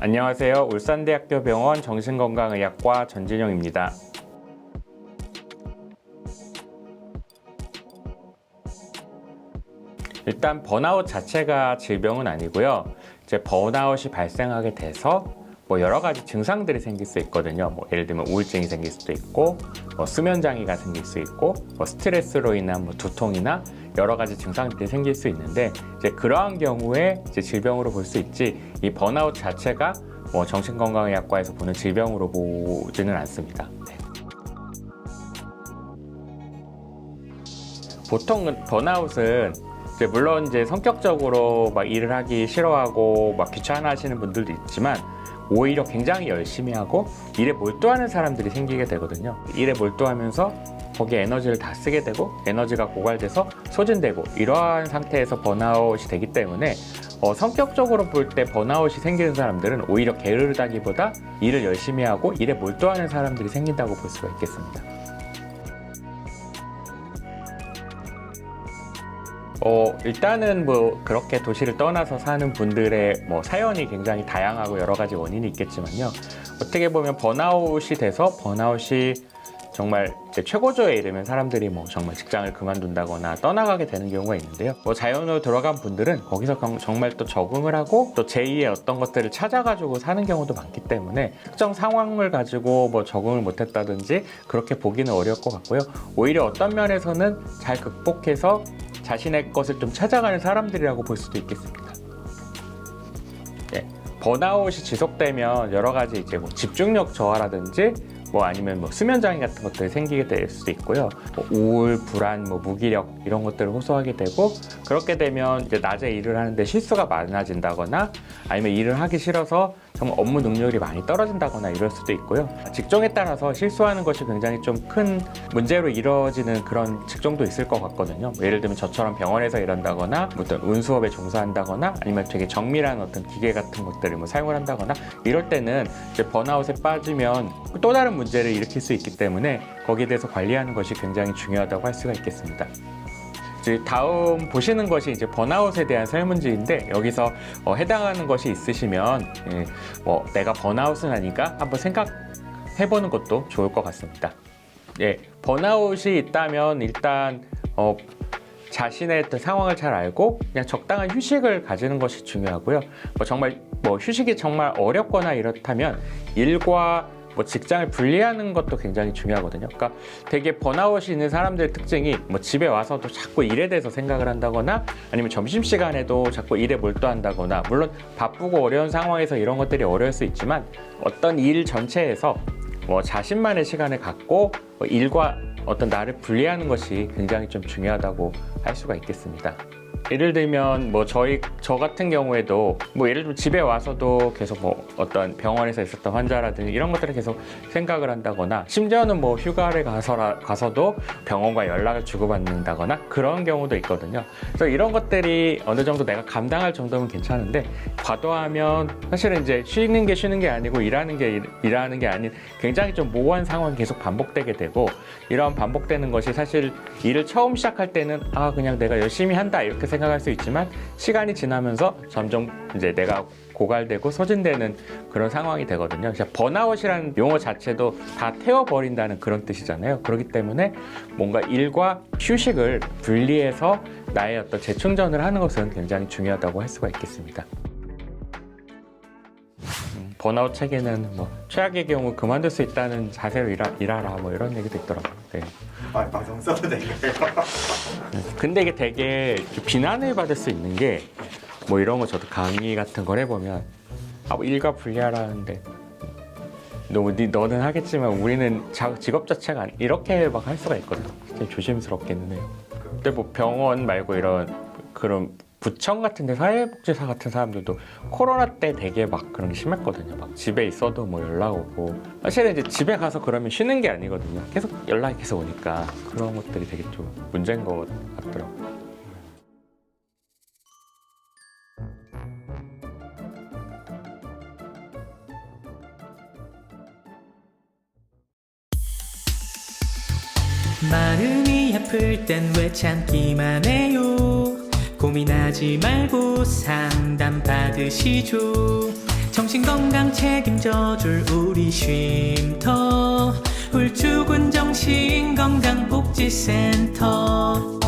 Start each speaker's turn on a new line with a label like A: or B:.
A: 안녕하세요. 울산대학교 병원 정신건강의학과 전진영입니다. 일단 번아웃 자체가 질병은 아니고요. 이제 번아웃이 발생하게 돼서 여러 가지 증상들이 생길 수 있거든요. 예를 들면 우울증이 생길 수도 있고, 수면 장애가 생길 수 있고, 스트레스로 인한 두통이나 여러 가지 증상들이 생길 수 있는데, 이제 그러한 경우에 이제 질병으로 볼 수 있지, 이 번아웃 자체가 정신건강의학과에서 보는 질병으로 보지는 않습니다. 네. 보통 번아웃은 물론 이제 성격적으로 일을 하기 싫어하고 귀찮아하시는 분들도 있지만, 오히려 굉장히 열심히 하고 일에 몰두하는 사람들이 생기게 되거든요. 일에 몰두하면서 거기에 에너지를 다 쓰게 되고 에너지가 고갈돼서 소진되고 이러한 상태에서 번아웃이 되기 때문에 성격적으로 볼 때 번아웃이 생기는 사람들은 오히려 게으르다기보다 일을 열심히 하고 일에 몰두하는 사람들이 생긴다고 볼 수가 있겠습니다. 일단은 그렇게 도시를 떠나서 사는 분들의 사연이 굉장히 다양하고 여러 가지 원인이 있겠지만요. 어떻게 보면 번아웃이 돼서 번아웃이 정말 최고조에 이르면 사람들이 정말 직장을 그만둔다거나 떠나가게 되는 경우가 있는데요. 자연으로 들어간 분들은 거기서 정말 또 적응을 하고 또 제2의 어떤 것들을 찾아가지고 사는 경우도 많기 때문에 특정 상황을 가지고 적응을 못했다든지 그렇게 보기는 어려울 것 같고요. 오히려 어떤 면에서는 잘 극복해서 자신의 것을 좀 찾아가는 사람들이라고 볼 수도 있겠습니다. 네. 번아웃이 지속되면 여러 가지 이제 집중력 저하라든지 아니면 수면 장애 같은 것들이 생기게 될 수도 있고요. 우울, 불안, 무기력 이런 것들을 호소하게 되고, 그렇게 되면 이제 낮에 일을 하는데 실수가 많아진다거나 아니면 일을 하기 싫어서 정말 업무 능률이 많이 떨어진다거나 이럴 수도 있고요. 직종에 따라서 실수하는 것이 굉장히 좀 큰 문제로 이루어지는 그런 직종도 있을 것 같거든요. 예를 들면 저처럼 병원에서 일한다거나 어떤 운수업에 종사한다거나 아니면 되게 정밀한 어떤 기계 같은 것들을 사용을 한다거나 이럴 때는 이제 번아웃에 빠지면 또 다른 문제를 일으킬 수 있기 때문에 거기에 대해서 관리하는 것이 굉장히 중요하다고 할 수가 있겠습니다. 이제 다음 보시는 것이 이제 번아웃에 대한 설문지인데, 여기서 해당하는 것이 있으시면 내가 번아웃은 아닌가 한번 생각해보는 것도 좋을 것 같습니다. 번아웃이 있다면 일단 자신의 어떤 상황을 잘 알고 그냥 적당한 휴식을 가지는 것이 중요하고요. 정말 휴식이 정말 어렵거나 이렇다면 일과 직장을 분리하는 것도 굉장히 중요하거든요. 그러니까 되게 번아웃이 있는 사람들의 특징이 집에 와서도 자꾸 일에 대해서 생각을 한다거나 아니면 점심시간에도 자꾸 일에 몰두한다거나, 물론 바쁘고 어려운 상황에서 이런 것들이 어려울 수 있지만 어떤 일 전체에서 자신만의 시간을 갖고 일과 어떤 나를 분리하는 것이 굉장히 좀 중요하다고 할 수가 있겠습니다. 예를 들면 저 같은 경우에도 예를 들면 집에 와서도 계속 어떤 병원에서 있었던 환자라든지 이런 것들을 계속 생각을 한다거나, 심지어는 휴가를 가서도 병원과 연락을 주고받는다거나 그런 경우도 있거든요. 그래서 이런 것들이 어느 정도 내가 감당할 정도면 괜찮은데, 과도하면 사실은 이제 쉬는 게 아니고 일하는 게 아닌 굉장히 좀 모호한 상황이 계속 반복되게 되고, 이런 반복되는 것이 사실 일을 처음 시작할 때는 그냥 내가 열심히 한다 이렇게 생각할 수 있지만, 시간이 지나면서 점점 이제 내가 고갈되고 소진되는 그런 상황이 되거든요. 그래서 번아웃이라는 용어 자체도 다 태워버린다는 그런 뜻이잖아요. 그렇기 때문에 뭔가 일과 휴식을 분리해서 나의 어떤 재충전을 하는 것은 굉장히 중요하다고 할 수가 있겠습니다. 번아웃 책에는 최악의 경우 그만둘 수 있다는 자세로 일하라 이런 얘기도 있더라고요. 네.
B: 방송 써도 될까요?
A: 근데 이게 되게 비난을 받을 수 있는 게, 이런 거 저도 강의 같은 걸 해보면 일과 분리하라는데 너는 하겠지만 우리는 직업 자체가 이렇게 할 수가 있거든요. 좀 조심스럽기는 해요. 근데 병원 말고 이런 그런 구청 같은 데 사회복지사 같은 사람들도 코로나 때 되게 그런 게 심했거든요. 집에 있어도 연락 오고, 사실은 이제 집에 가서 그러면 쉬는 게 아니거든요. 계속 연락이 계속 오니까 그런 것들이 되게 좀 문제인 것 같더라고요.
C: 마음이 아플 땐 왜 참기만 해요. 고민하지 말고 상담 받으시죠. 정신건강 책임져줄 우리 쉼터 울주군 정신건강복지센터